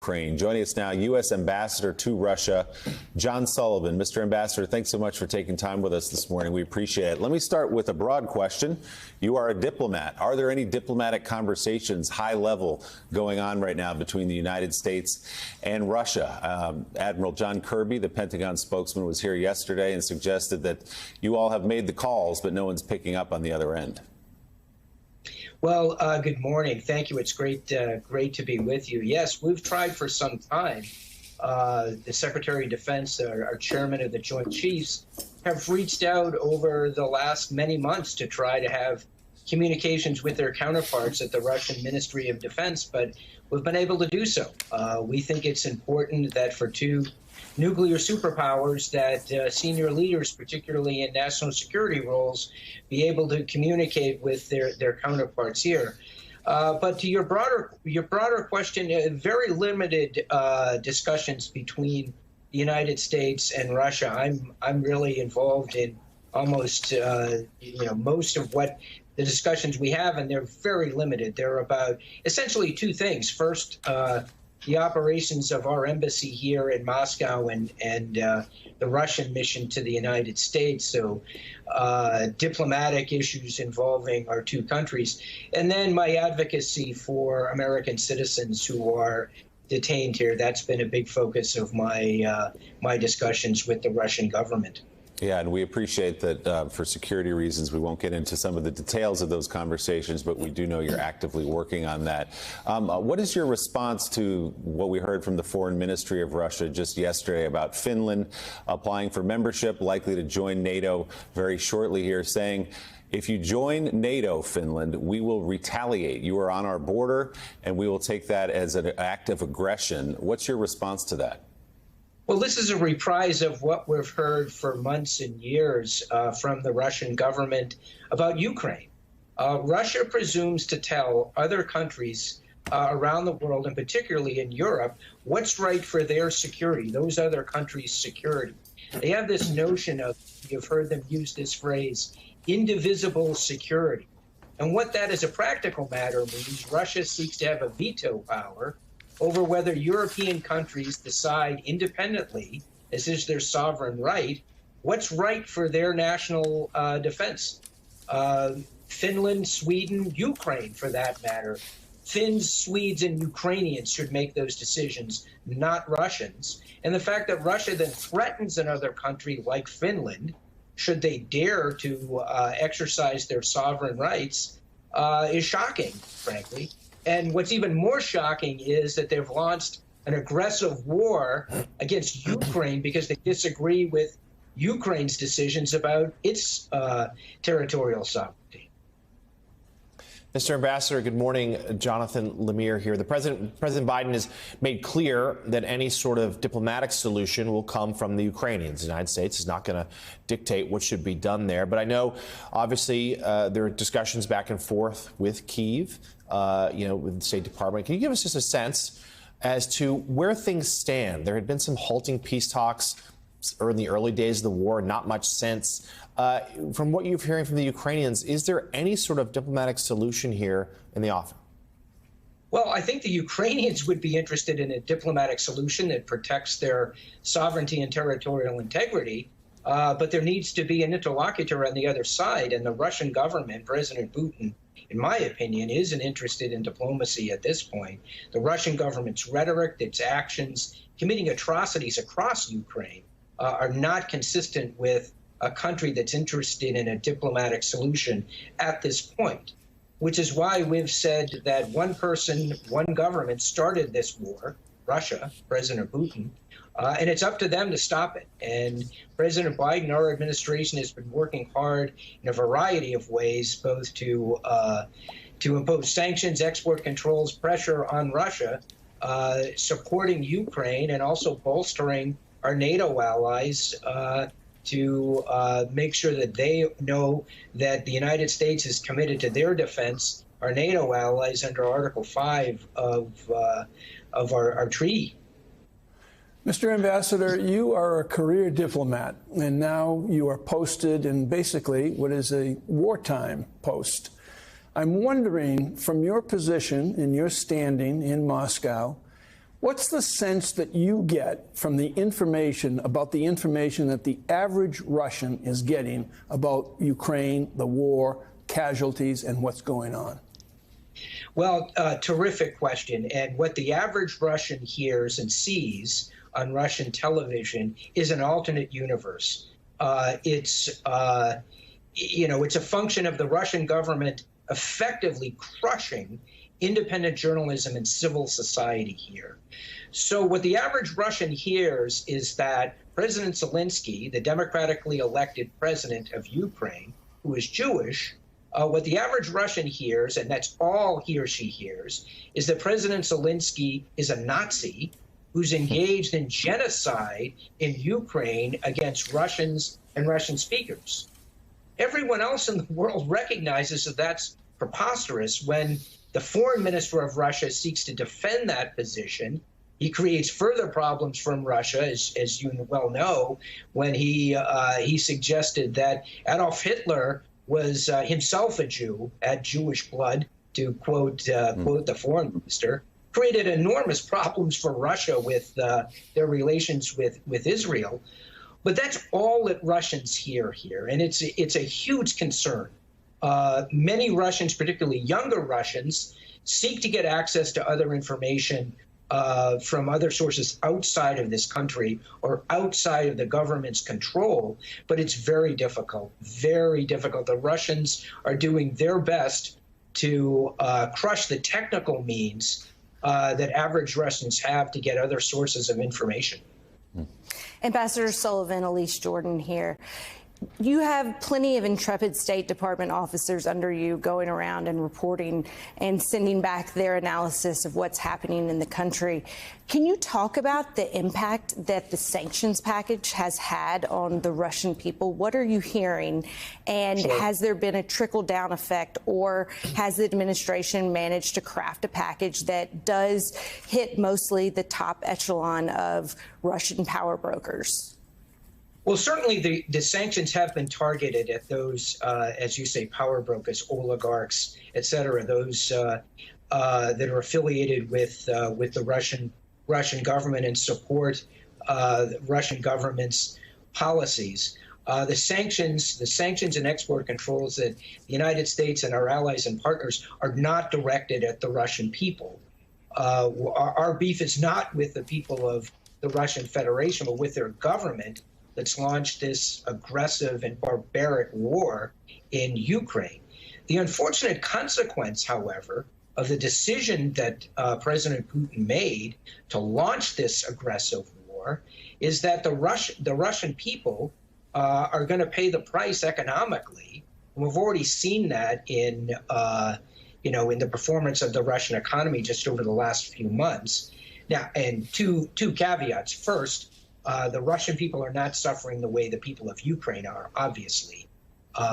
Ukraine. Joining us now, U.S. Ambassador to Russia, John Sullivan. Mr. Ambassador, thanks so much for taking time with us this morning. We appreciate it. Let me start with a broad question. You are a diplomat. Are there any diplomatic conversations, high level, going on right now between the United States and Russia? Admiral John Kirby, the Pentagon spokesman, was here yesterday and suggested that you all have made the calls, but no one's picking up on the other end. Well, good morning. Thank you. It's great to be with you. Yes, we've tried for some time. The Secretary of Defense, our chairman of the Joint Chiefs, have reached out over the last many months to try to have communications with their counterparts at the Russian Ministry of Defense, but we've been able to do so. We think it's important that for two nuclear superpowers that senior leaders, particularly in national security roles, be able to communicate with their counterparts here. But to your broader question, very limited discussions between the United States and Russia. I'm really involved in almost most of what the discussions we have, and they're very limited. They're about essentially two things. First, the operations of our embassy here in Moscow and the Russian mission to the United States, so diplomatic issues involving our two countries, and then my advocacy for American citizens who are detained here. That's been a big focus of my my discussions with the Russian government. Yeah, and we appreciate that for security reasons, we won't get into some of the details of those conversations, but we do know you're actively working on that. What is your response to what we heard from the Foreign Ministry of Russia just yesterday about Finland applying for membership, likely to join NATO very shortly here, saying, if you join NATO, Finland, we will retaliate. You are on our border, and we will take that as an act of aggression. What's your response to that? Well, this is a reprise of what we've heard for months and years from the Russian government about Ukraine. Russia presumes to tell other countries around the world, and particularly in Europe, what's right for their security, those other countries' security. They have this notion of, you've heard them use this phrase, indivisible security. And what that as a practical matter means, Russia seeks to have a veto power over whether European countries decide independently, as is their sovereign right, what's right for their national defense. Finland, Sweden, Ukraine, for that matter. Finns, Swedes, and Ukrainians should make those decisions, not Russians. And the fact that Russia then threatens another country like Finland, should they dare to exercise their sovereign rights, is shocking, frankly. And what's even more shocking is that they've launched an aggressive war against Ukraine because they disagree with Ukraine's decisions about its territorial sovereignty. Mr. Ambassador, good morning. Jonathan Lemire here. President Biden has made clear that any sort of diplomatic solution will come from the Ukrainians. The United States is not going to dictate what should be done there. But I know, obviously, there are discussions back and forth with Kyiv, with the State Department. Can you give us just a sense as to where things stand? There had been some halting peace talks in the early days of the war, not much since. From what you're hearing from the Ukrainians, is there any sort of diplomatic solution here in the offing? Well, I think the Ukrainians would be interested in a diplomatic solution that protects their sovereignty and territorial integrity. But there needs to be an interlocutor on the other side. And the Russian government, President Putin, in my opinion, isn't interested in diplomacy at this point. The Russian government's rhetoric, its actions, committing atrocities across Ukraine are not consistent with a country that's interested in a diplomatic solution at this point, which is why we've said that one person, one government started this war, Russia, President Putin, and it's up to them to stop it. And President Biden, our administration, has been working hard in a variety of ways, both to impose sanctions, export controls, pressure on Russia, supporting Ukraine, and also bolstering our NATO allies to make sure that they know that the United States is committed to their defense, our NATO allies, under Article 5 of our treaty. Mr. Ambassador, you are a career diplomat, and now you are posted in basically what is a wartime post. I'm wondering, from your position and your standing in Moscow, What's the sense that you get from the information about the information that the average Russian is getting about Ukraine, the war, casualties, and what's going on? Well, terrific question. And what the average Russian hears and sees on Russian television is an alternate universe. It's a function of the Russian government effectively crushing independent journalism and civil society here. So what the average Russian hears is that President Zelensky, the democratically elected president of Ukraine, who is Jewish, what the average Russian hears, and that's all he or she hears, is that President Zelensky is a Nazi who's engaged in genocide in Ukraine against Russians and Russian speakers. Everyone else in the world recognizes that that's preposterous. When the foreign minister of Russia seeks to defend that position, he creates further problems from Russia, as you well know, when he suggested that Adolf Hitler was himself a Jew, had Jewish blood, to quote the foreign minister, created enormous problems for Russia with their relations with Israel. But that's all that Russians hear here, and it's a huge concern. Many Russians, particularly younger Russians, seek to get access to other information from other sources outside of this country or outside of the government's control, but it's very difficult, very difficult. The Russians are doing their best to crush the technical means that average Russians have to get other sources of information. Ambassador Sullivan, Elise Jordan here. You have plenty of intrepid State Department officers under you going around and reporting and sending back their analysis of what's happening in the country. Can you talk about the impact that the sanctions package has had on the Russian people? What are you hearing? And has there been a trickle-down effect, or has the administration managed to craft a package that does hit mostly the top echelon of Russian power brokers? Well, certainly the sanctions have been targeted at those, as you say, power brokers, oligarchs, et cetera, those that are affiliated with the Russian government and support the Russian government's policies. The sanctions and export controls that the United States and our allies and partners are not directed at the Russian people. Our beef is not with the people of the Russian Federation, but with their government that's launched this aggressive and barbaric war in Ukraine. The unfortunate consequence, however, of the decision that President Putin made to launch this aggressive war is that the Russian people are going to pay the price economically. And we've already seen that in the performance of the Russian economy just over the last few months. Now, and two caveats. First, the Russian people are not suffering the way the people of Ukraine are, obviously.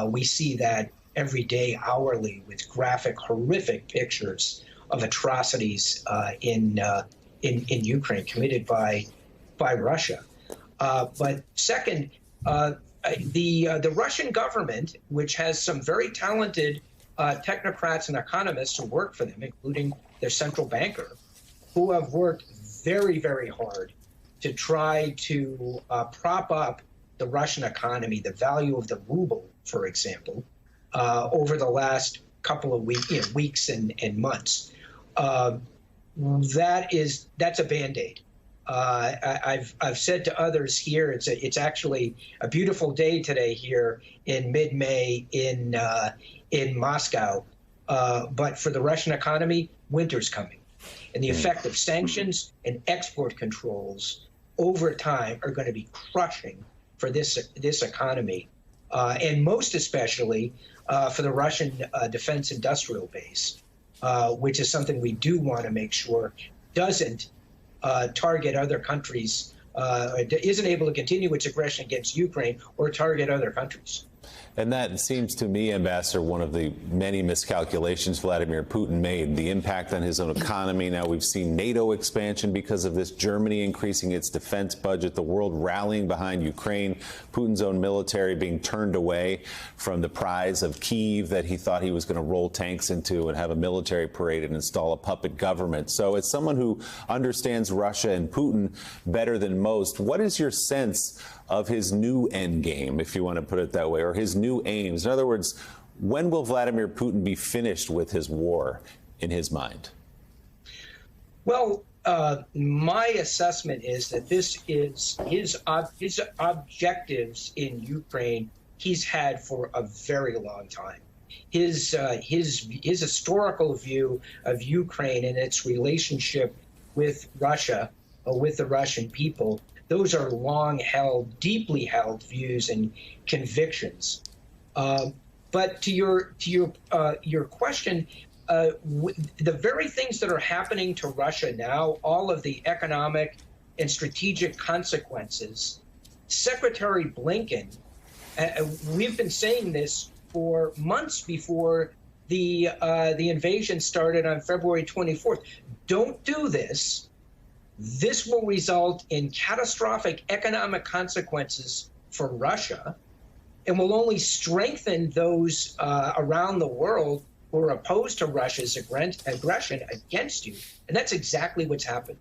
We see that every day, hourly, with graphic, horrific pictures of atrocities in Ukraine committed by Russia. But second, the Russian government, which has some very talented technocrats and economists who work for them, including their central banker, who have worked very, very hard to try to prop up the Russian economy, the value of the ruble, for example, over the last couple of weeks and months. That's a Band-Aid. I've said to others here, it's actually a beautiful day today here in mid-May in Moscow. But for the Russian economy, winter's coming. And the effect of sanctions and export controls over time are going to be crushing for this economy, and most especially for the Russian defense industrial base, which is something we do want to make sure doesn't target other countries, isn't able to continue its aggression against Ukraine or target other countries. And that seems to me, Ambassador, one of the many miscalculations Vladimir Putin made. The impact on his own economy. Now we've seen NATO expansion because of this, Germany increasing its defense budget, the world rallying behind Ukraine, Putin's own military being turned away from the prize of Kyiv that he thought he was going to roll tanks into and have a military parade and install a puppet government. So as someone who understands Russia and Putin better than most, what is your sense of his new end game, if you want to put it that way, or his new aims? In other words, when will Vladimir Putin be finished with his war in his mind? Well, my assessment is that this is his objectives in Ukraine he's had for a very long time. His historical view of Ukraine and its relationship with Russia, or with the Russian people, those are long-held, deeply held views and convictions. But to your question, the very things that are happening to Russia now, all of the economic and strategic consequences, Secretary Blinken, we've been saying this for months before the invasion started on February 24th. Don't do this. This will result in catastrophic economic consequences for Russia and will only strengthen those around the world who are opposed to Russia's aggression against you. And that's exactly what's happened.